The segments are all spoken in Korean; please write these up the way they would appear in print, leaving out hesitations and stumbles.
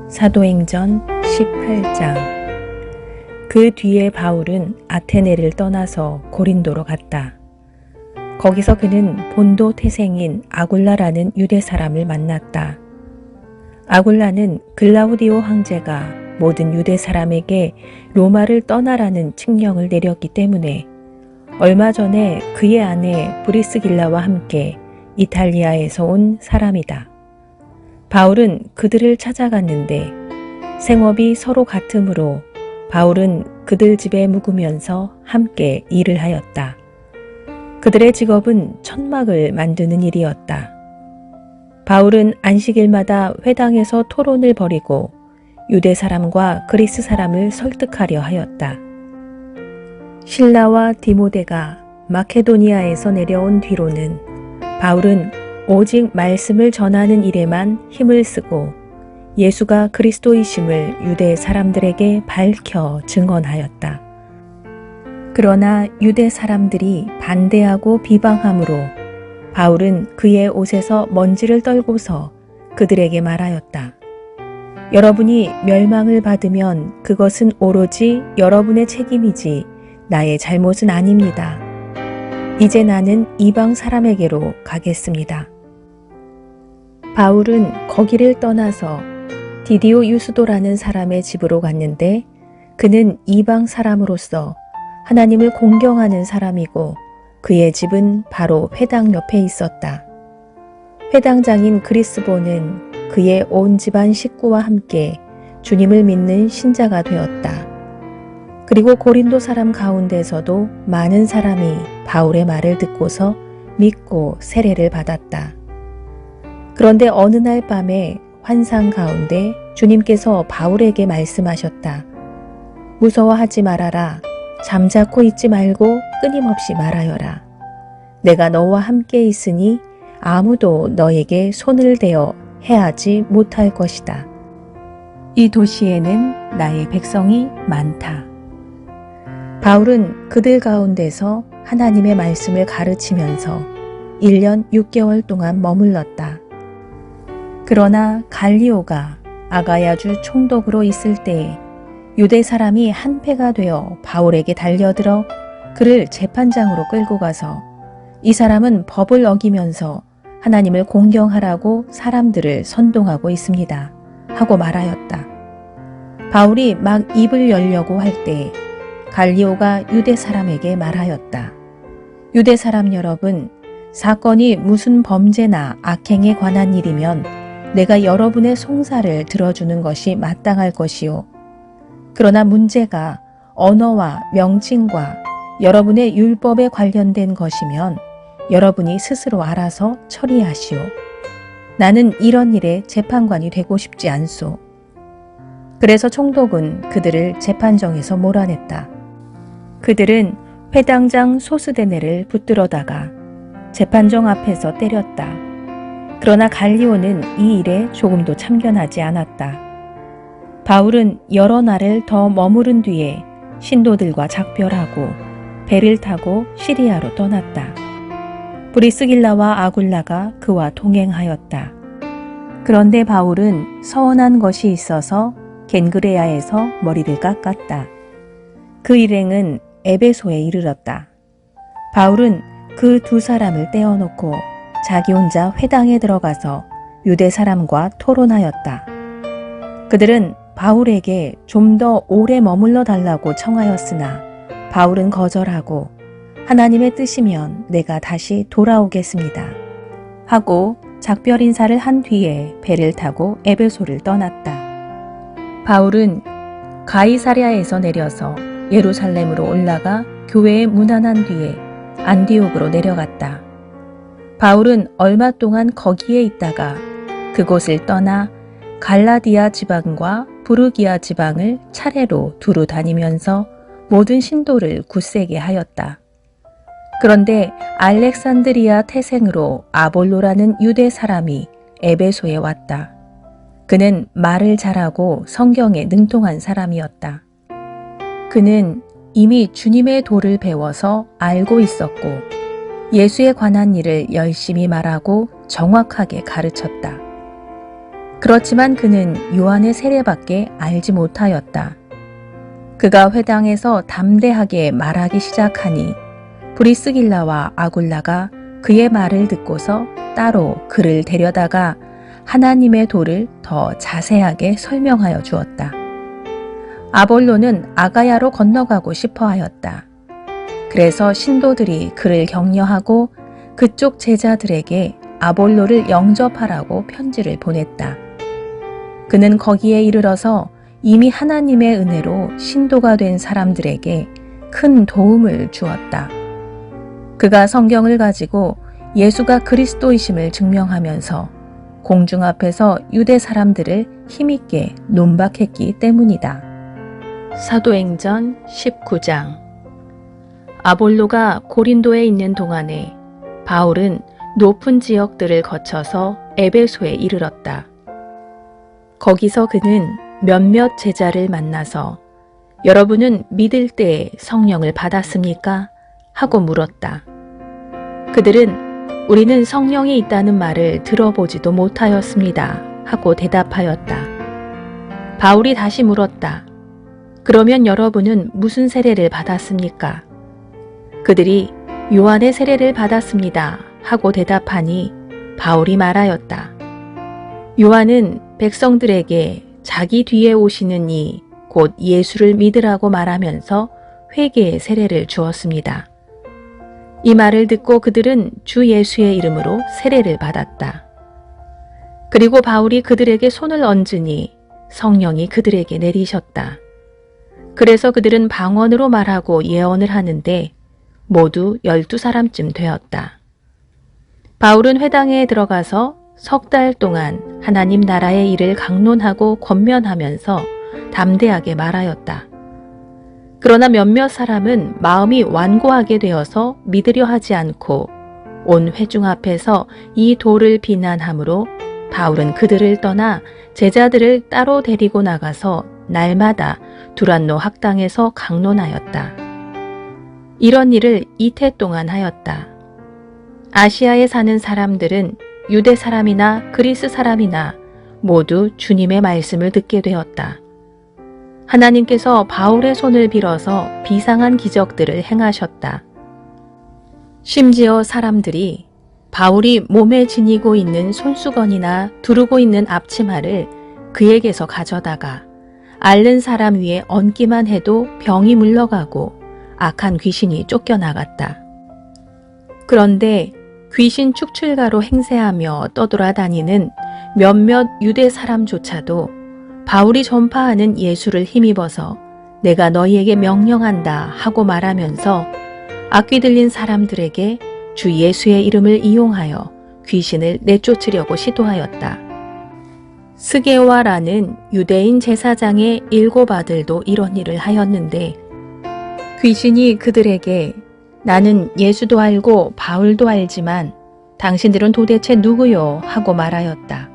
사도행전 18장. 그 뒤에 바울은 아테네를 떠나서 고린도로 갔다. 거기서 그는 본도 태생인 아굴라라는 유대 사람을 만났다. 아굴라는 글라우디오 황제가 모든 유대 사람에게 로마를 떠나라는 칙령을 내렸기 때문에 얼마 전에 그의 아내 브리스길라와 함께 이탈리아에서 온 사람이다. 바울은 그들을 찾아갔는데 생업이 서로 같으므로 바울은 그들 집에 묵으면서 함께 일을 하였다. 그들의 직업은 천막을 만드는 일이었다. 바울은 안식일마다 회당에서 토론을 벌이고 유대 사람과 그리스 사람을 설득하려 하였다. 실라와 디모데가 마케도니아에서 내려온 뒤로는 바울은 오직 말씀을 전하는 일에만 힘을 쓰고 예수가 그리스도이심을 유대 사람들에게 밝혀 증언하였다. 그러나 유대 사람들이 반대하고 비방함으로 바울은 그의 옷에서 먼지를 떨고서 그들에게 말하였다. 여러분이 멸망을 받으면 그것은 오로지 여러분의 책임이지 나의 잘못은 아닙니다. 이제 나는 이방 사람에게로 가겠습니다. 바울은 거기를 떠나서 디디오 유스도라는 사람의 집으로 갔는데 그는 이방 사람으로서 하나님을 공경하는 사람이고 그의 집은 바로 회당 옆에 있었다. 회당장인 그리스보는 그의 온 집안 식구와 함께 주님을 믿는 신자가 되었다. 그리고 고린도 사람 가운데서도 많은 사람이 바울의 말을 듣고서 믿고 세례를 받았다. 그런데 어느 날 밤에 환상 가운데 주님께서 바울에게 말씀하셨다. 무서워하지 말아라. 잠자코 있지 말고 끊임없이 말하여라. 내가 너와 함께 있으니 아무도 너에게 손을 대어 해하지 못할 것이다. 이 도시에는 나의 백성이 많다. 바울은 그들 가운데서 하나님의 말씀을 가르치면서 1년 6개월 동안 머물렀다. 그러나 갈리오가 아가야주 총독으로 있을 때에 유대 사람이 한패가 되어 바울에게 달려들어 그를 재판장으로 끌고 가서 이 사람은 법을 어기면서 하나님을 공경하라고 사람들을 선동하고 있습니다. 하고 말하였다. 바울이 막 입을 열려고 할 때 갈리오가 유대 사람에게 말하였다. 유대 사람 여러분, 사건이 무슨 범죄나 악행에 관한 일이면 내가 여러분의 송사를 들어주는 것이 마땅할 것이요. 그러나 문제가 언어와 명칭과 여러분의 율법에 관련된 것이면 여러분이 스스로 알아서 처리하시오. 나는 이런 일에 재판관이 되고 싶지 않소. 그래서 총독은 그들을 재판정에서 몰아냈다. 그들은 회당장 소스데네를 붙들어다가 재판정 앞에서 때렸다. 그러나 갈리오는 이 일에 조금도 참견하지 않았다. 바울은 여러 날을 더 머무른 뒤에 신도들과 작별하고 배를 타고 시리아로 떠났다. 브리스길라와 아굴라가 그와 동행하였다. 그런데 바울은 서운한 것이 있어서 겐그레아에서 머리를 깎았다. 그 일행은 에베소에 이르렀다. 바울은 그 두 사람을 떼어놓고 자기 혼자 회당에 들어가서 유대 사람과 토론하였다. 그들은 바울에게 좀 더 오래 머물러 달라고 청하였으나 바울은 거절하고 하나님의 뜻이면 내가 다시 돌아오겠습니다. 하고 작별 인사를 한 뒤에 배를 타고 에베소를 떠났다. 바울은 가이사랴에서 내려서 예루살렘으로 올라가 교회에 문안한 뒤에 안디옥으로 내려갔다. 바울은 얼마 동안 거기에 있다가 그곳을 떠나 갈라디아 지방과 부르기아 지방을 차례로 두루 다니면서 모든 신도를 굳세게 하였다. 그런데 알렉산드리아 태생으로 아볼로라는 유대 사람이 에베소에 왔다. 그는 말을 잘하고 성경에 능통한 사람이었다. 그는 이미 주님의 도를 배워서 알고 있었고 예수에 관한 일을 열심히 말하고 정확하게 가르쳤다. 그렇지만 그는 요한의 세례밖에 알지 못하였다. 그가 회당에서 담대하게 말하기 시작하니 브리스길라와 아굴라가 그의 말을 듣고서 따로 그를 데려다가 하나님의 도를 더 자세하게 설명하여 주었다. 아볼로는 아가야로 건너가고 싶어 하였다. 그래서 신도들이 그를 격려하고 그쪽 제자들에게 아볼로를 영접하라고 편지를 보냈다. 그는 거기에 이르러서 이미 하나님의 은혜로 신도가 된 사람들에게 큰 도움을 주었다. 그가 성경을 가지고 예수가 그리스도이심을 증명하면서 공중 앞에서 유대 사람들을 힘있게 논박했기 때문이다. 사도행전 19장. 아볼로가 고린도에 있는 동안에 바울은 높은 지역들을 거쳐서 에베소에 이르렀다. 거기서 그는 몇몇 제자를 만나서 여러분은 믿을 때에 성령을 받았습니까? 하고 물었다. 그들은 우리는 성령이 있다는 말을 들어보지도 못하였습니다. 하고 대답하였다. 바울이 다시 물었다. 그러면 여러분은 무슨 세례를 받았습니까? 그들이 요한의 세례를 받았습니다. 하고 대답하니 바울이 말하였다. 요한은 백성들에게 자기 뒤에 오시는 이 곧 예수를 믿으라고 말하면서 회개의 세례를 주었습니다. 이 말을 듣고 그들은 주 예수의 이름으로 세례를 받았다. 그리고 바울이 그들에게 손을 얹으니 성령이 그들에게 내리셨다. 그래서 그들은 방언으로 말하고 예언을 하는데 모두 12사람쯤 되었다. 바울은 회당에 들어가서 석 달 동안 하나님 나라의 일을 강론하고 권면하면서 담대하게 말하였다. 그러나 몇몇 사람은 마음이 완고하게 되어서 믿으려 하지 않고 온 회중 앞에서 이 도를 비난하므로 바울은 그들을 떠나 제자들을 따로 데리고 나가서 날마다 두란노 학당에서 강론하였다. 이런 일을 이태 동안 하였다. 아시아에 사는 사람들은 유대 사람이나 그리스 사람이나 모두 주님의 말씀을 듣게 되었다. 하나님께서 바울의 손을 빌어서 비상한 기적들을 행하셨다. 심지어 사람들이 바울이 몸에 지니고 있는 손수건이나 두르고 있는 앞치마를 그에게서 가져다가 앓는 사람 위에 얹기만 해도 병이 물러가고 악한 귀신이 쫓겨나갔다. 그런데 귀신 축출가로 행세하며 떠돌아다니는 몇몇 유대 사람조차도 바울이 전파하는 예수를 힘입어서 내가 너희에게 명령한다 하고 말하면서 악귀 들린 사람들에게 주 예수의 이름을 이용하여 귀신을 내쫓으려고 시도하였다. 스게와라는 유대인 제사장의 7 아들도 이런 일을 하였는데 귀신이 그들에게 나는 예수도 알고 바울도 알지만 당신들은 도대체 누구요? 하고 말하였다.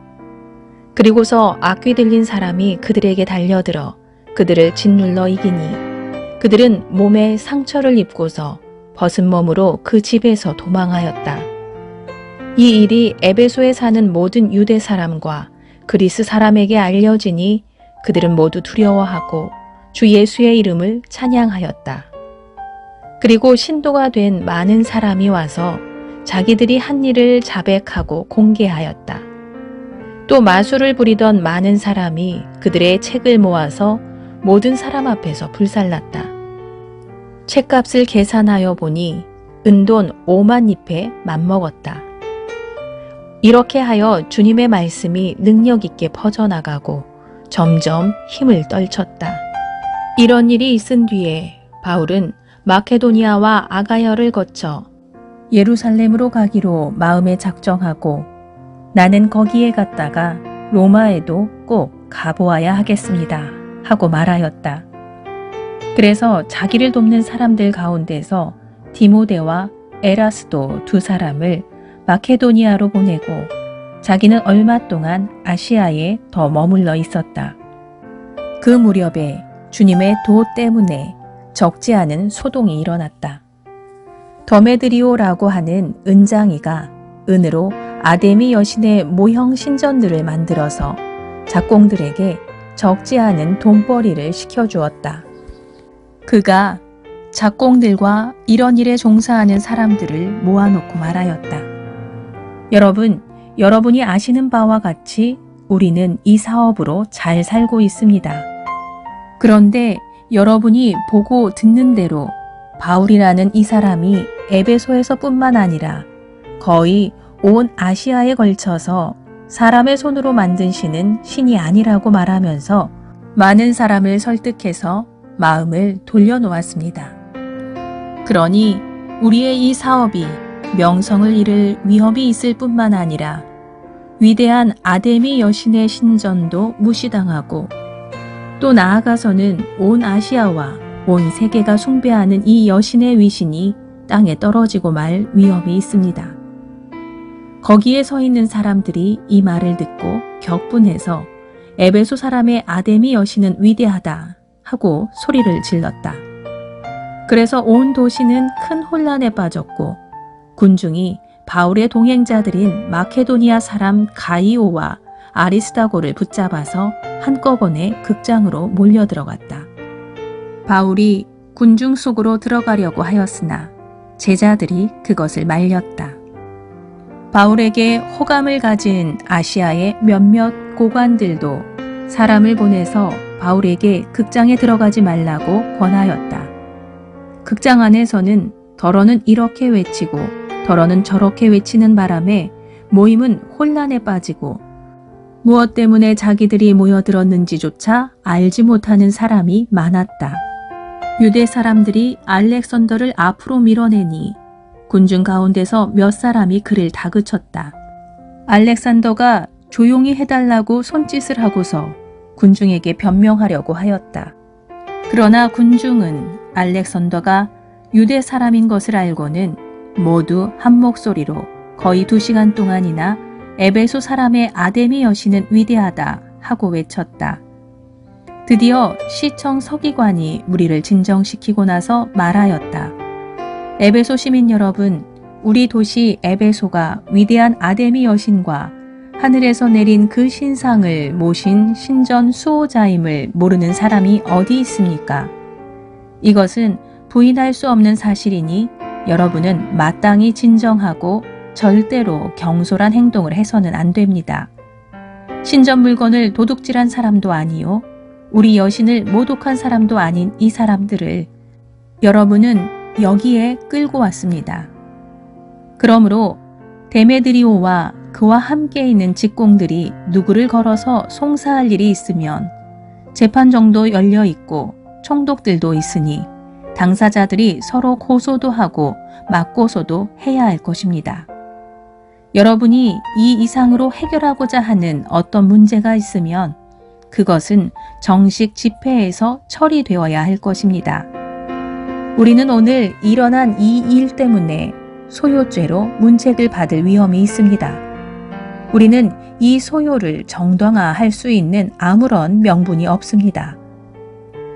그리고서 악귀 들린 사람이 그들에게 달려들어 그들을 짓눌러 이기니 그들은 몸에 상처를 입고서 벗은 몸으로 그 집에서 도망하였다. 이 일이 에베소에 사는 모든 유대 사람과 그리스 사람에게 알려지니 그들은 모두 두려워하고 주 예수의 이름을 찬양하였다. 그리고 신도가 된 많은 사람이 와서 자기들이 한 일을 자백하고 공개하였다. 또 마술을 부리던 많은 사람이 그들의 책을 모아서 모든 사람 앞에서 불살랐다. 책값을 계산하여 보니 은돈 5만 잎에 맞먹었다. 이렇게 하여 주님의 말씀이 능력 있게 퍼져나가고 점점 힘을 떨쳤다. 이런 일이 있은 뒤에 바울은 마케도니아와 아가야를 거쳐 예루살렘으로 가기로 마음에 작정하고 나는 거기에 갔다가 로마에도 꼭 가보아야 하겠습니다 하고 말하였다. 그래서 자기를 돕는 사람들 가운데서 디모데와 에라스도 2 사람을 마케도니아로 보내고 자기는 얼마 동안 아시아에 더 머물러 있었다. 그 무렵에 주님의 도 때문에 적지 않은 소동이 일어났다. 더메드리오라고 하는 은장이가 은으로 아데미 여신의 모형 신전들을 만들어서 작공들에게 적지 않은 돈벌이를 시켜주었다. 그가 작공들과 이런 일에 종사하는 사람들을 모아놓고 말하였다. 여러분이 아시는 바와 같이 우리는 이 사업으로 잘 살고 있습니다. 그런데 여러분이 보고 듣는 대로 바울이라는 이 사람이 에베소에서 뿐만 아니라 거의 온 아시아에 걸쳐서 사람의 손으로 만든 신은 신이 아니라고 말하면서 많은 사람을 설득해서 마음을 돌려놓았습니다. 그러니 우리의 이 사업이 명성을 잃을 위험이 있을 뿐만 아니라 위대한 아데미 여신의 신전도 무시당하고 또 나아가서는 온 아시아와 온 세계가 숭배하는 이 여신의 위신이 땅에 떨어지고 말 위험이 있습니다. 거기에 서 있는 사람들이 이 말을 듣고 격분해서 에베소 사람의 아데미 여신은 위대하다 하고 소리를 질렀다. 그래서 온 도시는 큰 혼란에 빠졌고 군중이 바울의 동행자들인 마케도니아 사람 가이오와 아리스다고를 붙잡아서 한꺼번에 극장으로 몰려들어갔다. 바울이 군중 속으로 들어가려고 하였으나 제자들이 그것을 말렸다. 바울에게 호감을 가진 아시아의 몇몇 고관들도 사람을 보내서 바울에게 극장에 들어가지 말라고 권하였다. 극장 안에서는 더러는 이렇게 외치고 더러는 저렇게 외치는 바람에 모임은 혼란에 빠지고 무엇 때문에 자기들이 모여들었는지조차 알지 못하는 사람이 많았다. 유대 사람들이 알렉산더를 앞으로 밀어내니 군중 가운데서 몇 사람이 그를 다그쳤다. 알렉산더가 조용히 해달라고 손짓을 하고서 군중에게 변명하려고 하였다. 그러나 군중은 알렉산더가 유대 사람인 것을 알고는 모두 한 목소리로 거의 2시간 동안이나 에베소 사람의 아데미 여신은 위대하다 하고 외쳤다. 드디어 시청 서기관이 무리를 진정시키고 나서 말하였다. 에베소 시민 여러분, 우리 도시 에베소가 위대한 아데미 여신과 하늘에서 내린 그 신상을 모신 신전 수호자임을 모르는 사람이 어디 있습니까? 이것은 부인할 수 없는 사실이니 여러분은 마땅히 진정하고 절대로 경솔한 행동을 해서는 안 됩니다. 신전 물건을 도둑질한 사람도 아니요, 우리 여신을 모독한 사람도 아닌 이 사람들을 여러분은 여기에 끌고 왔습니다. 그러므로 데메드리오와 그와 함께 있는 직공들이 누구를 걸어서 송사할 일이 있으면 재판정도 열려 있고 총독들도 있으니 당사자들이 서로 고소도 하고 맞고소도 해야 할 것입니다. 여러분이 이 이상으로 해결하고자 하는 어떤 문제가 있으면 그것은 정식 집회에서 처리되어야 할 것입니다. 우리는 오늘 일어난 이 일 때문에 소요죄로 문책을 받을 위험이 있습니다. 우리는 이 소요를 정당화할 수 있는 아무런 명분이 없습니다.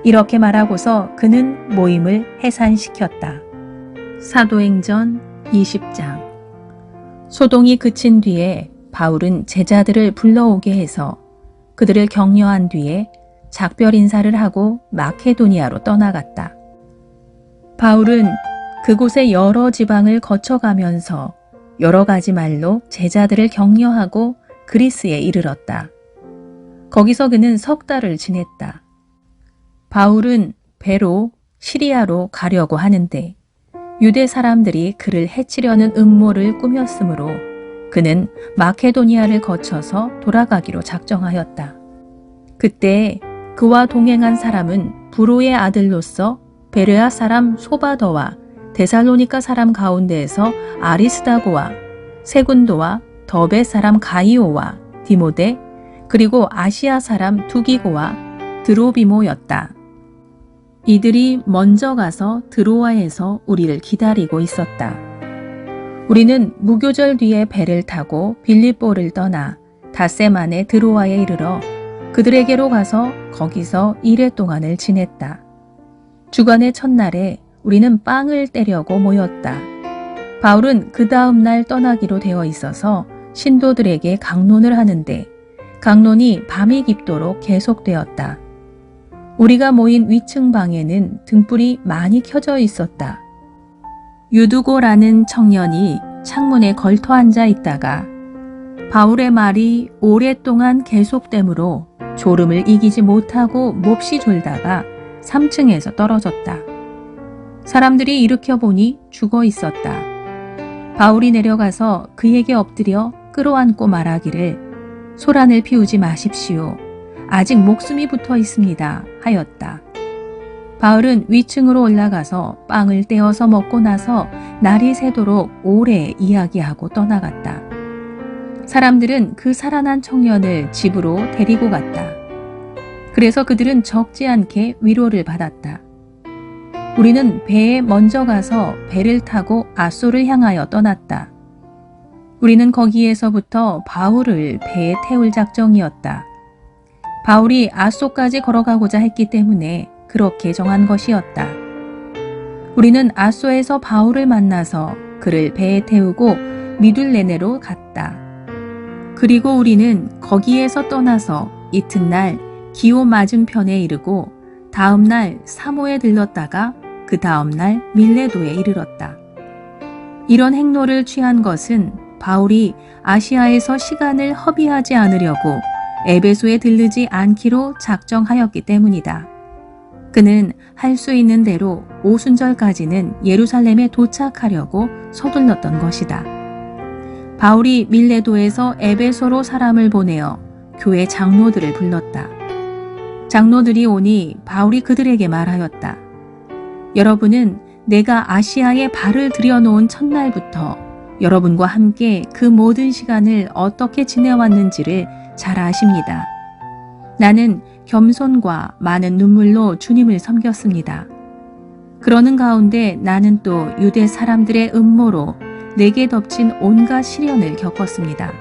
이렇게 말하고서 그는 모임을 해산시켰다. 사도행전 20장. 소동이 그친 뒤에 바울은 제자들을 불러오게 해서 그들을 격려한 뒤에 작별 인사를 하고 마케도니아로 떠나갔다. 바울은 그곳의 여러 지방을 거쳐가면서 여러 가지 말로 제자들을 격려하고 그리스에 이르렀다. 거기서 그는 3달을 지냈다. 바울은 배로 시리아로 가려고 하는데 유대 사람들이 그를 해치려는 음모를 꾸몄으므로 그는 마케도니아를 거쳐서 돌아가기로 작정하였다. 그때 그와 동행한 사람은 브로의 아들로서 베르아 사람 소바더와 데살로니가 사람 가운데에서 아리스다고와 세군도와 더베 사람 가이오와 디모데 그리고 아시아 사람 두기고와 드로비모였다. 이들이 먼저 가서 드로아에서 우리를 기다리고 있었다. 우리는 무교절 뒤에 배를 타고 빌립보를 떠나 닷새 만에 드로아에 이르러 그들에게로 가서 거기서 1회 동안을 지냈다. 주간의 첫날에 우리는 빵을 떼려고 모였다. 바울은 그 다음 날 떠나기로 되어 있어서 신도들에게 강론을 하는데 강론이 밤이 깊도록 계속되었다. 우리가 모인 위층 방에는 등불이 많이 켜져 있었다. 유두고라는 청년이 창문에 걸터 앉아 있다가 바울의 말이 오랫동안 계속되므로 졸음을 이기지 못하고 몹시 졸다가 3층에서 떨어졌다. 사람들이 일으켜보니 죽어 있었다. 바울이 내려가서 그에게 엎드려 끌어안고 말하기를 소란을 피우지 마십시오. 아직 목숨이 붙어 있습니다. 하였다. 바울은 위층으로 올라가서 빵을 떼어서 먹고 나서 날이 새도록 오래 이야기하고 떠나갔다. 사람들은 그 살아난 청년을 집으로 데리고 갔다. 그래서 그들은 적지 않게 위로를 받았다. 우리는 배에 먼저 가서 배를 타고 아소를 향하여 떠났다. 우리는 거기에서부터 바울을 배에 태울 작정이었다. 바울이 아소까지 걸어가고자 했기 때문에 그렇게 정한 것이었다. 우리는 아소에서 바울을 만나서 그를 배에 태우고 미둘레네로 갔다. 그리고 우리는 거기에서 떠나서 이튿날 기오 맞은편에 이르고 다음날 사모에 들렀다가 그 다음날 밀레도에 이르렀다. 이런 행로를 취한 것은 바울이 아시아에서 시간을 허비하지 않으려고 에베소에 들르지 않기로 작정하였기 때문이다. 그는 할 수 있는 대로 오순절까지는 예루살렘에 도착하려고 서둘렀던 것이다. 바울이 밀레도에서 에베소로 사람을 보내어 교회 장로들을 불렀다. 장로들이 오니 바울이 그들에게 말하였다. 여러분은 내가 아시아에 발을 들여놓은 첫날부터 여러분과 함께 그 모든 시간을 어떻게 지내왔는지를 잘 아십니다. 나는 겸손과 많은 눈물로 주님을 섬겼습니다. 그러는 가운데 나는 또 유대 사람들의 음모로 내게 덮친 온갖 시련을 겪었습니다.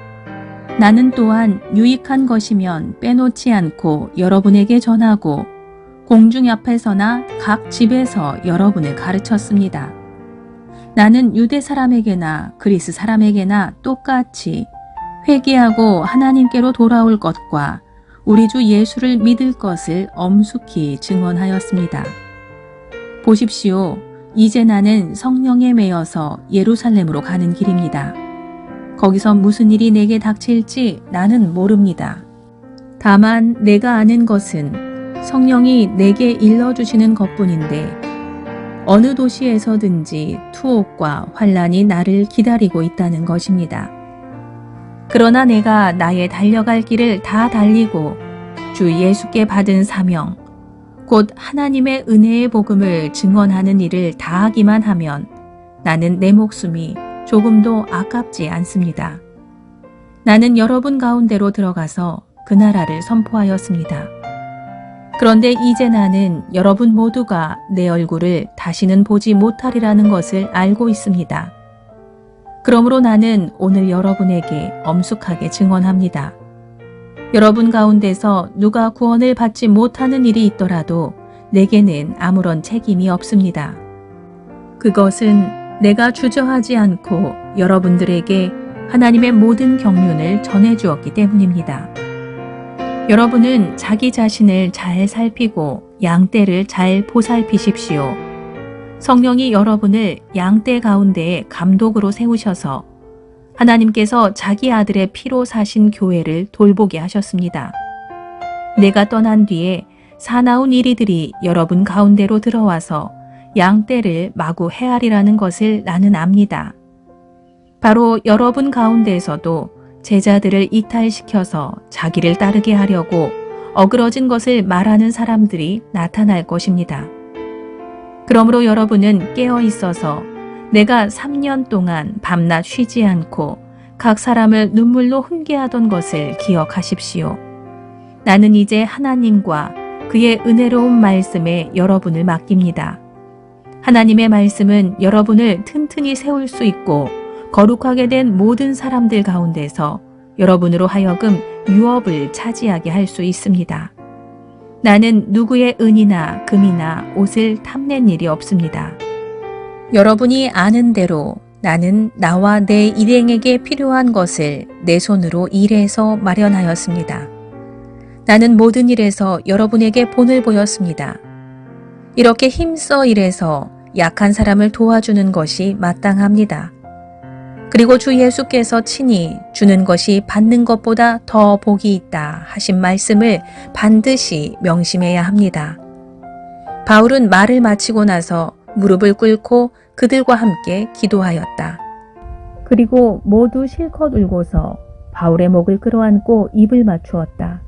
나는 또한 유익한 것이면 빼놓지 않고 여러분에게 전하고 공중 앞에서나 각 집에서 여러분을 가르쳤습니다. 나는 유대 사람에게나 그리스 사람에게나 똑같이 회개하고 하나님께로 돌아올 것과 우리 주 예수를 믿을 것을 엄숙히 증언하였습니다. 보십시오. 이제 나는 성령에 매여서 예루살렘으로 가는 길입니다. 거기서 무슨 일이 내게 닥칠지 나는 모릅니다. 다만 내가 아는 것은 성령이 내게 일러주시는 것뿐인데 어느 도시에서든지 투옥과 환란이 나를 기다리고 있다는 것입니다. 그러나 내가 나의 달려갈 길을 다 달리고 주 예수께 받은 사명, 곧 하나님의 은혜의 복음을 증언하는 일을 다하기만 하면 나는 내 목숨이 조금도 아깝지 않습니다. 나는 여러분 가운데로 들어가서 그 나라를 선포하였습니다. 그런데 이제 나는 여러분 모두가 내 얼굴을 다시는 보지 못하리라는 것을 알고 있습니다. 그러므로 나는 오늘 여러분에게 엄숙하게 증언합니다. 여러분 가운데서 누가 구원을 받지 못하는 일이 있더라도 내게는 아무런 책임이 없습니다. 그것은 내가 주저하지 않고 여러분들에게 하나님의 모든 경륜을 전해주었기 때문입니다. 여러분은 자기 자신을 잘 살피고 양떼를 잘 보살피십시오. 성령이 여러분을 양떼 가운데에 감독으로 세우셔서 하나님께서 자기 아들의 피로 사신 교회를 돌보게 하셨습니다. 내가 떠난 뒤에 사나운 이리들이 여러분 가운데로 들어와서 양떼를 마구 해하리라는 것을 나는 압니다. 바로 여러분 가운데에서도 제자들을 이탈시켜서 자기를 따르게 하려고 어그러진 것을 말하는 사람들이 나타날 것입니다. 그러므로 여러분은 깨어 있어서 내가 3년 동안 밤낮 쉬지 않고 각 사람을 눈물로 훈계하던 것을 기억하십시오. 나는 이제 하나님과 그의 은혜로운 말씀에 여러분을 맡깁니다. 하나님의 말씀은 여러분을 튼튼히 세울 수 있고 거룩하게 된 모든 사람들 가운데서 여러분으로 하여금 유업을 차지하게 할 수 있습니다. 나는 누구의 은이나 금이나 옷을 탐낸 일이 없습니다. 여러분이 아는 대로 나는 나와 내 일행에게 필요한 것을 내 손으로 일해서 마련하였습니다. 나는 모든 일에서 여러분에게 본을 보였습니다. 이렇게 힘써 일해서 약한 사람을 도와주는 것이 마땅합니다. 그리고 주 예수께서 친히 주는 것이 받는 것보다 더 복이 있다 하신 말씀을 반드시 명심해야 합니다. 바울은 말을 마치고 나서 무릎을 꿇고 그들과 함께 기도하였다. 그리고 모두 실컷 울고서 바울의 목을 끌어안고 입을 맞추었다.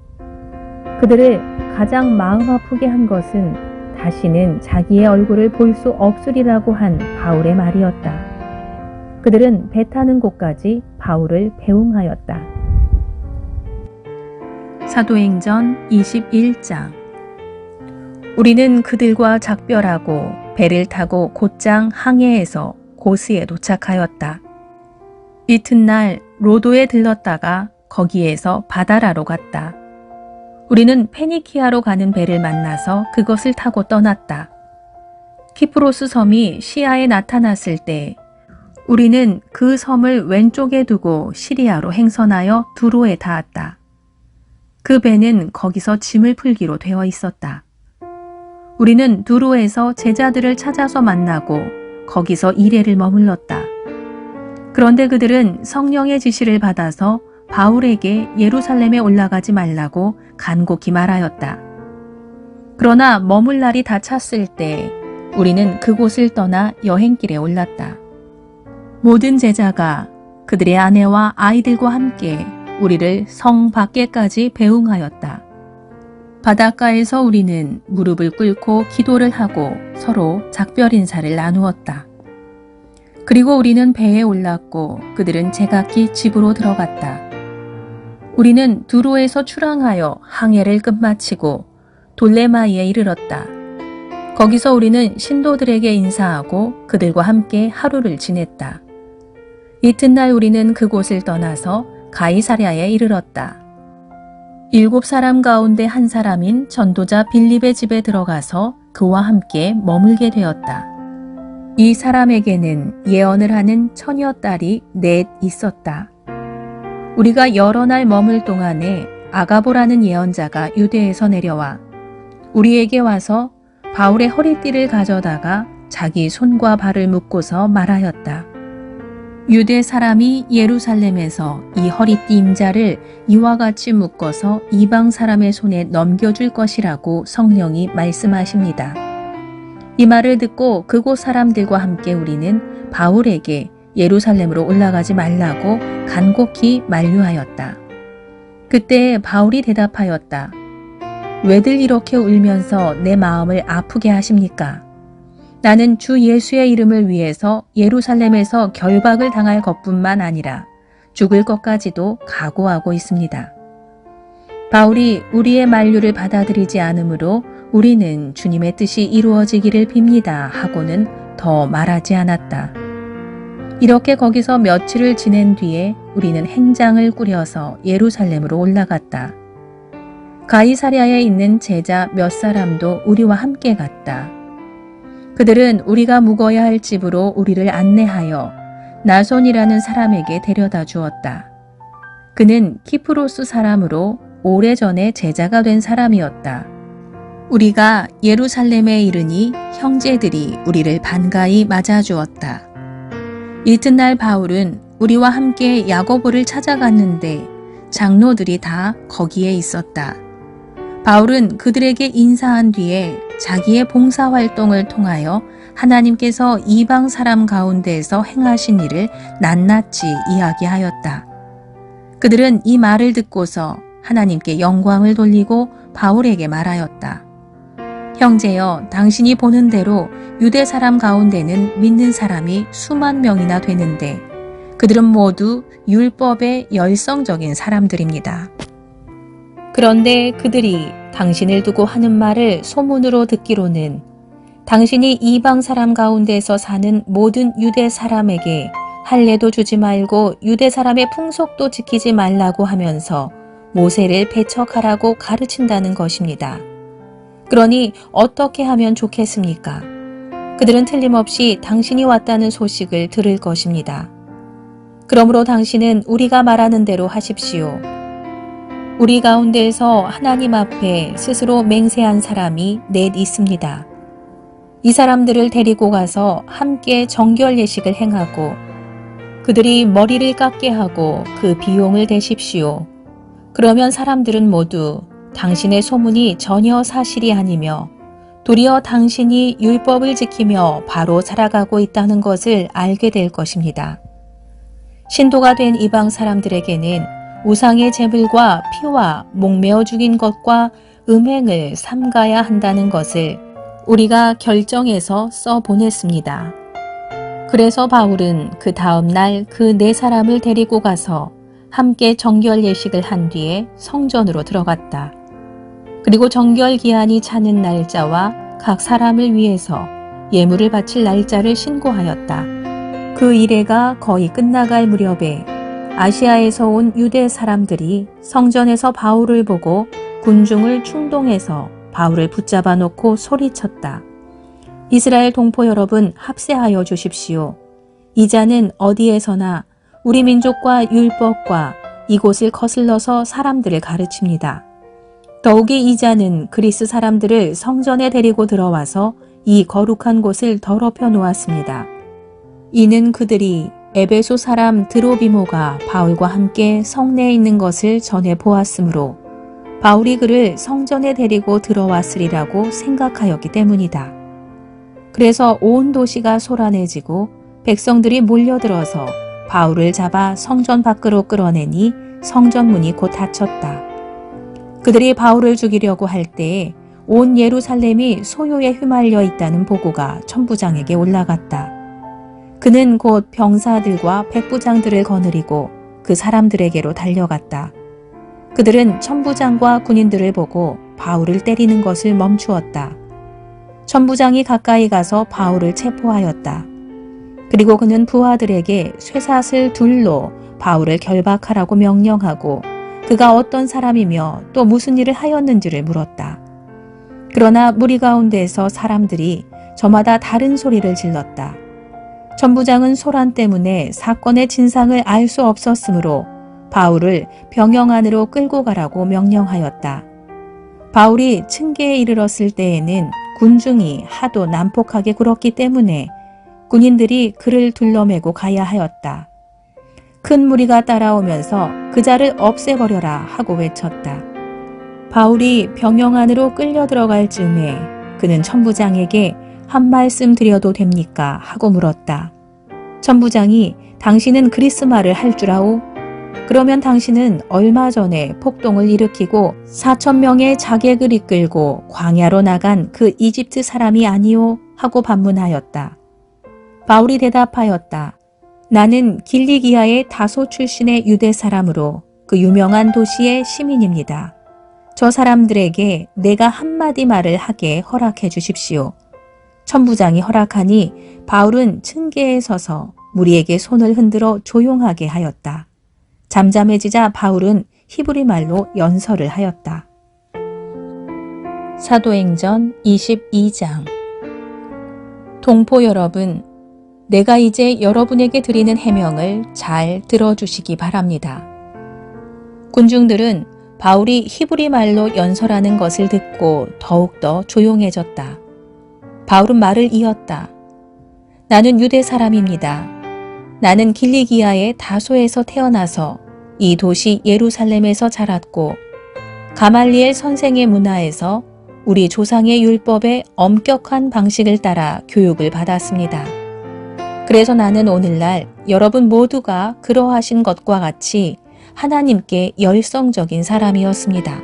그들을 가장 마음 아프게 한 것은 다시는 자기의 얼굴을 볼 수 없으리라고 한 바울의 말이었다. 그들은 배 타는 곳까지 바울을 배웅하였다. 사도행전 21장. 우리는 그들과 작별하고 배를 타고 곧장 항해해서 고스에 도착하였다. 이튿날 로도에 들렀다가 거기에서 바다라로 갔다. 우리는 페니키아로 가는 배를 만나서 그것을 타고 떠났다. 키프로스 섬이 시야에 나타났을 때 우리는 그 섬을 왼쪽에 두고 시리아로 행선하여 두로에 닿았다. 그 배는 거기서 짐을 풀기로 되어 있었다. 우리는 두로에서 제자들을 찾아서 만나고 거기서 이레를 머물렀다. 그런데 그들은 성령의 지시를 받아서 바울에게 예루살렘에 올라가지 말라고 간곡히 말하였다. 그러나 머물 날이 다 찼을 때 우리는 그곳을 떠나 여행길에 올랐다. 모든 제자가 그들의 아내와 아이들과 함께 우리를 성 밖에까지 배웅하였다. 바닷가에서 우리는 무릎을 꿇고 기도를 하고 서로 작별 인사를 나누었다. 그리고 우리는 배에 올랐고 그들은 제각기 집으로 들어갔다. 우리는 두로에서 출항하여 항해를 끝마치고 돌레마이에 이르렀다. 거기서 우리는 신도들에게 인사하고 그들과 함께 하루를 지냈다. 이튿날 우리는 그곳을 떠나서 가이사랴에 이르렀다. 7사람 가운데 한 사람인 전도자 빌립의 집에 들어가서 그와 함께 머물게 되었다. 이 사람에게는 예언을 하는 처녀 딸이 넷 있었다. 우리가 여러 날 머물 동안에 아가보라는 예언자가 유대에서 내려와 우리에게 와서 바울의 허리띠를 가져다가 자기 손과 발을 묶고서 말하였다. 유대 사람이 예루살렘에서 이 허리띠 임자를 이와 같이 묶어서 이방 사람의 손에 넘겨줄 것이라고 성령이 말씀하십니다. 이 말을 듣고 그곳 사람들과 함께 우리는 바울에게 예루살렘으로 올라가지 말라고 간곡히 만류하였다. 그때 바울이 대답하였다. 왜들 이렇게 울면서 내 마음을 아프게 하십니까? 나는 주 예수의 이름을 위해서 예루살렘에서 결박을 당할 것뿐만 아니라 죽을 것까지도 각오하고 있습니다. 바울이 우리의 만류를 받아들이지 않으므로 우리는 주님의 뜻이 이루어지기를 빕니다 하고는 더 말하지 않았다. 이렇게 거기서 며칠을 지낸 뒤에 우리는 행장을 꾸려서 예루살렘으로 올라갔다. 가이사랴에 있는 제자 몇 사람도 우리와 함께 갔다. 그들은 우리가 묵어야 할 집으로 우리를 안내하여 나손이라는 사람에게 데려다 주었다. 그는 키프로스 사람으로 오래전에 제자가 된 사람이었다. 우리가 예루살렘에 이르니 형제들이 우리를 반가이 맞아주었다. 이튿날 바울은 우리와 함께 야고보를 찾아갔는데 장로들이 다 거기에 있었다. 바울은 그들에게 인사한 뒤에 자기의 봉사활동을 통하여 하나님께서 이방 사람 가운데에서 행하신 일을 낱낱이 이야기하였다. 그들은 이 말을 듣고서 하나님께 영광을 돌리고 바울에게 말하였다. 형제여, 당신이 보는 대로 유대 사람 가운데는 믿는 사람이 수만 명이나 되는데 그들은 모두 율법의 열성적인 사람들입니다. 그런데 그들이 당신을 두고 하는 말을 소문으로 듣기로는 당신이 이방 사람 가운데서 사는 모든 유대 사람에게 할례도 주지 말고 유대 사람의 풍속도 지키지 말라고 하면서 모세를 배척하라고 가르친다는 것입니다. 그러니 어떻게 하면 좋겠습니까? 그들은 틀림없이 당신이 왔다는 소식을 들을 것입니다. 그러므로 당신은 우리가 말하는 대로 하십시오. 우리 가운데에서 하나님 앞에 스스로 맹세한 사람이 넷 있습니다. 이 사람들을 데리고 가서 함께 정결 예식을 행하고 그들이 머리를 깎게 하고 그 비용을 대십시오. 그러면 사람들은 모두 당신의 소문이 전혀 사실이 아니며 도리어 당신이 율법을 지키며 바로 살아가고 있다는 것을 알게 될 것입니다. 신도가 된 이방 사람들에게는 우상의 제물과 피와 목매어 죽인 것과 음행을 삼가야 한다는 것을 우리가 결정해서 써보냈습니다. 그래서 바울은 그 다음 날 그 네 사람을 데리고 가서 함께 정결 예식을 한 뒤에 성전으로 들어갔다. 그리고 정결 기한이 차는 날짜와 각 사람을 위해서 예물을 바칠 날짜를 신고하였다. 그 이래가 거의 끝나갈 무렵에 아시아에서 온 유대 사람들이 성전에서 바울을 보고 군중을 충동해서 바울을 붙잡아 놓고 소리쳤다. 이스라엘 동포 여러분, 합세하여 주십시오. 이 자는 어디에서나 우리 민족과 율법과 이곳을 거슬러서 사람들을 가르칩니다. 더욱이 이 자는 그리스 사람들을 성전에 데리고 들어와서 이 거룩한 곳을 더럽혀 놓았습니다. 이는 그들이 에베소 사람 드로비모가 바울과 함께 성내에 있는 것을 전해 보았으므로 바울이 그를 성전에 데리고 들어왔으리라고 생각하였기 때문이다. 그래서 온 도시가 소란해지고 백성들이 몰려들어서 바울을 잡아 성전 밖으로 끌어내니 성전문이 곧 닫혔다. 그들이 바울을 죽이려고 할 때에 온 예루살렘이 소요에 휘말려 있다는 보고가 천부장에게 올라갔다. 그는 곧 병사들과 백부장들을 거느리고 그 사람들에게로 달려갔다. 그들은 천부장과 군인들을 보고 바울을 때리는 것을 멈추었다. 천부장이 가까이 가서 바울을 체포하였다. 그리고 그는 부하들에게 쇠사슬 둘로 바울을 결박하라고 명령하고 그가 어떤 사람이며 또 무슨 일을 하였는지를 물었다. 그러나 무리 가운데에서 사람들이 저마다 다른 소리를 질렀다. 천부장은 소란 때문에 사건의 진상을 알 수 없었으므로 바울을 병영 안으로 끌고 가라고 명령하였다. 바울이 층계에 이르렀을 때에는 군중이 하도 난폭하게 굴었기 때문에 군인들이 그를 둘러매고 가야 하였다. 큰 무리가 따라오면서 그 자를 없애버려라 하고 외쳤다. 바울이 병영 안으로 끌려 들어갈 즈음에 그는 천부장에게 한 말씀 드려도 됩니까? 하고 물었다. 천부장이 당신은 그리스 말을 할 줄 아오? 그러면 당신은 얼마 전에 폭동을 일으키고 4,000명의 자객을 이끌고 광야로 나간 그 이집트 사람이 아니오? 하고 반문하였다. 바울이 대답하였다. 나는 길리기아의 다소 출신의 유대 사람으로 그 유명한 도시의 시민입니다. 저 사람들에게 내가 한마디 말을 하게 허락해 주십시오. 천부장이 허락하니 바울은 층계에 서서 무리에게 손을 흔들어 조용하게 하였다. 잠잠해지자 바울은 히브리 말로 연설을 하였다. 사도행전 22장. 동포 여러분, 내가 이제 여러분에게 드리는 해명을 잘 들어주시기 바랍니다. 군중들은 바울이 히브리 말로 연설하는 것을 듣고 더욱더 조용해졌다. 바울은 말을 이었다. 나는 유대 사람입니다. 나는 길리기아의 다소에서 태어나서 이 도시 예루살렘에서 자랐고 가말리엘 선생의 문화에서 우리 조상의 율법의 엄격한 방식을 따라 교육을 받았습니다. 그래서 나는 오늘날 여러분 모두가 그러하신 것과 같이 하나님께 열성적인 사람이었습니다.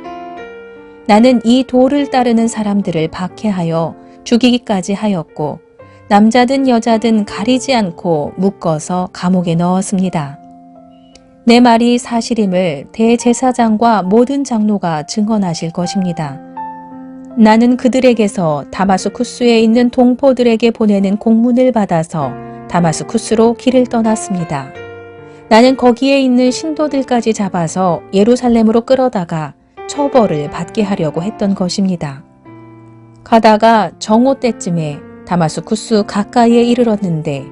나는 이 도를 따르는 사람들을 박해하여 죽이기까지 하였고 남자든 여자든 가리지 않고 묶어서 감옥에 넣었습니다. 내 말이 사실임을 대제사장과 모든 장로가 증언하실 것입니다. 나는 그들에게서 다마스쿠스에 있는 동포들에게 보내는 공문을 받아서 다마스쿠스로 길을 떠났습니다. 나는 거기에 있는 신도들까지 잡아서 예루살렘으로 끌어다가 처벌을 받게 하려고 했던 것입니다. 가다가 정오 때쯤에 다마스쿠스 가까이에 이르렀는데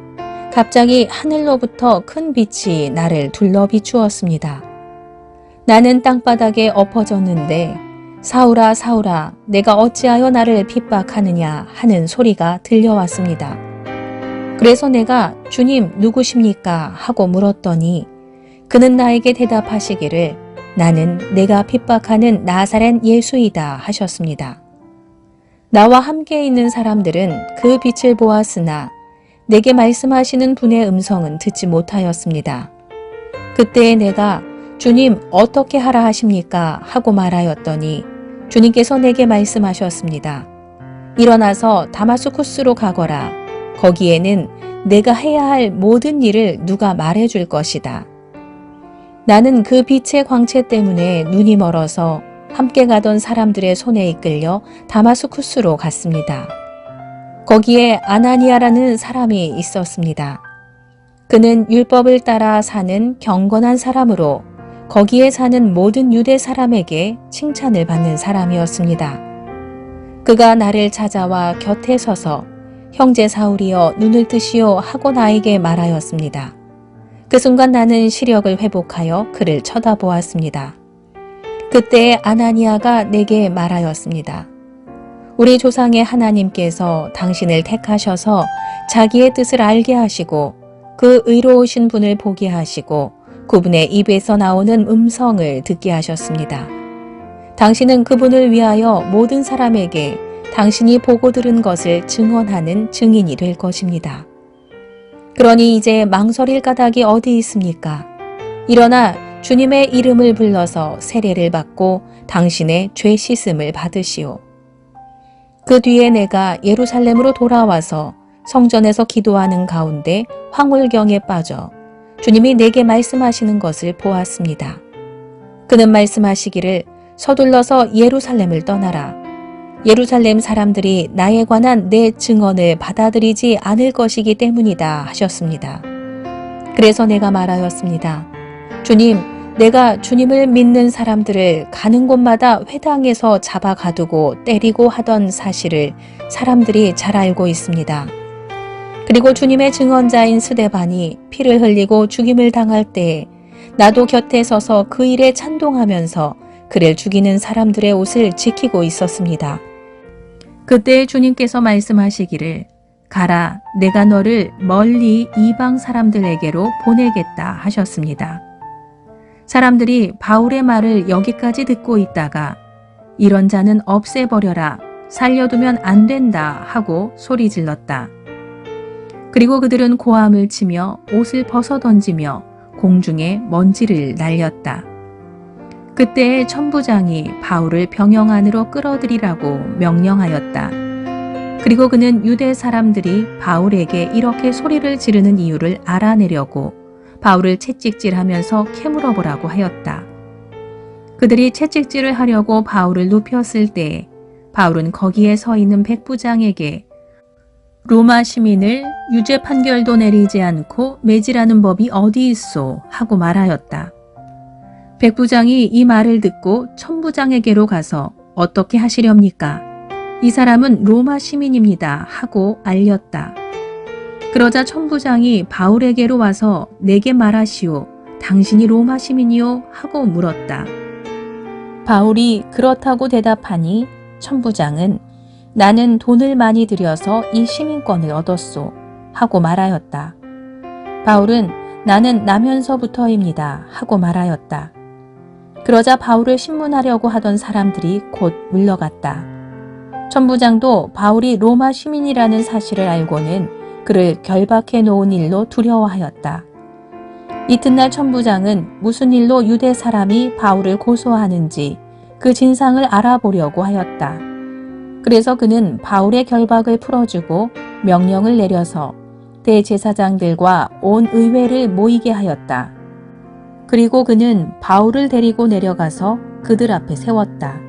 갑자기 하늘로부터 큰 빛이 나를 둘러 비추었습니다. 나는 땅바닥에 엎어졌는데 사울아 사울아 내가 어찌하여 나를 핍박하느냐 하는 소리가 들려왔습니다. 그래서 내가 주님 누구십니까 하고 물었더니 그는 나에게 대답하시기를 나는 내가 핍박하는 나사렛 예수이다 하셨습니다. 나와 함께 있는 사람들은 그 빛을 보았으나 내게 말씀하시는 분의 음성은 듣지 못하였습니다. 그때에 내가 주님 어떻게 하라 하십니까 하고 말하였더니 주님께서 내게 말씀하셨습니다. 일어나서 다마스쿠스로 가거라. 거기에는 내가 해야 할 모든 일을 누가 말해줄 것이다. 나는 그 빛의 광채 때문에 눈이 멀어서 함께 가던 사람들의 손에 이끌려 다마스쿠스로 갔습니다. 거기에 아나니아라는 사람이 있었습니다. 그는 율법을 따라 사는 경건한 사람으로 거기에 사는 모든 유대 사람에게 칭찬을 받는 사람이었습니다. 그가 나를 찾아와 곁에 서서 형제 사울이여 눈을 뜨시오 하고 나에게 말하였습니다. 그 순간 나는 시력을 회복하여 그를 쳐다보았습니다. 그때 아나니아가 내게 말하였습니다. 우리 조상의 하나님께서 당신을 택하셔서 자기의 뜻을 알게 하시고 그 의로우신 분을 보게 하시고 그분의 입에서 나오는 음성을 듣게 하셨습니다. 당신은 그분을 위하여 모든 사람에게 당신이 보고 들은 것을 증언하는 증인이 될 것입니다. 그러니 이제 망설일 까닭이 어디 있습니까? 일어나 주님의 이름을 불러서 세례를 받고 당신의 죄 씻음을 받으시오. 그 뒤에 내가 예루살렘으로 돌아와서 성전에서 기도하는 가운데 황홀경에 빠져 주님이 내게 말씀하시는 것을 보았습니다. 그는 말씀하시기를 서둘러서 예루살렘을 떠나라. 예루살렘 사람들이 나에 관한 내 증언을 받아들이지 않을 것이기 때문이다 하셨습니다. 그래서 내가 말하였습니다. 주님, 내가 주님을 믿는 사람들을 가는 곳마다 회당에서 잡아 가두고 때리고 하던 사실을 사람들이 잘 알고 있습니다. 그리고 주님의 증언자인 스데반이 피를 흘리고 죽임을 당할 때에 나도 곁에 서서 그 일에 찬동하면서 그를 죽이는 사람들의 옷을 지키고 있었습니다. 그때 주님께서 말씀하시기를 가라 내가 너를 멀리 이방 사람들에게로 보내겠다 하셨습니다. 사람들이 바울의 말을 여기까지 듣고 있다가 이런 자는 없애버려라 살려두면 안 된다 하고 소리 질렀다. 그리고 그들은 고함을 치며 옷을 벗어던지며 공중에 먼지를 날렸다. 그때 천부장이 바울을 병영 안으로 끌어들이라고 명령하였다. 그리고 그는 유대 사람들이 바울에게 이렇게 소리를 지르는 이유를 알아내려고 바울을 채찍질하면서 캐물어보라고 하였다. 그들이 채찍질을 하려고 바울을 눕혔을 때에 바울은 거기에 서 있는 백부장에게 로마 시민을 유죄 판결도 내리지 않고 매질하는 법이 어디 있소 하고 말하였다. 백부장이 이 말을 듣고 천부장에게로 가서 어떻게 하시렵니까? 이 사람은 로마 시민입니다 하고 알렸다. 그러자 천부장이 바울에게로 와서 내게 말하시오. 당신이 로마 시민이요? 하고 물었다. 바울이 그렇다고 대답하니 천부장은 나는 돈을 많이 들여서 이 시민권을 얻었소 하고 말하였다. 바울은 나는 나면서부터입니다 하고 말하였다. 그러자 바울을 신문하려고 하던 사람들이 곧 물러갔다. 천부장도 바울이 로마 시민이라는 사실을 알고는 그를 결박해 놓은 일로 두려워하였다. 이튿날 천부장은 무슨 일로 유대 사람이 바울을 고소하는지 그 진상을 알아보려고 하였다. 그래서 그는 바울의 결박을 풀어주고 명령을 내려서 대제사장들과 온 의회를 모이게 하였다. 그리고 그는 바울을 데리고 내려가서 그들 앞에 세웠다.